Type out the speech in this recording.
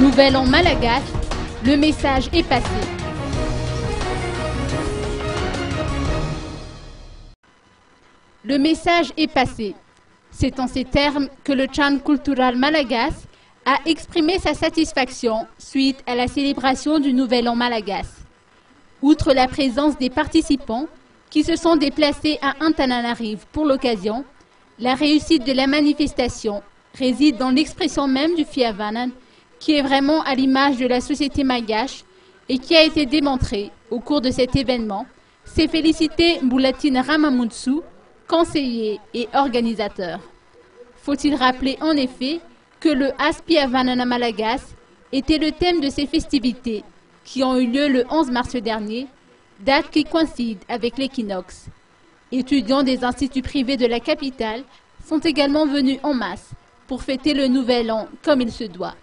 Nouvel an malagasy, le message est passé. Le message est passé. C'est en ces termes que le Centre culturel malagasy a exprimé sa satisfaction suite à la célébration du Nouvel An malagasy. Outre la présence des participants qui se sont déplacés à Antananarivo pour l'occasion, la réussite de la manifestation réside dans l'expression même du Fiavanan, qui est vraiment à l'image de la société malgache et qui a été démontré au cours de cet événement. C'est félicité Mboulatine Ramamoutsou, conseiller et organisateur. Faut-il rappeler en effet que le Aspiavanana malagasy était le thème de ces festivités qui ont eu lieu le 11 mars dernier, date qui coïncide avec l'équinoxe. Étudiants des instituts privés de la capitale sont également venus en masse pour fêter le Nouvel An comme il se doit.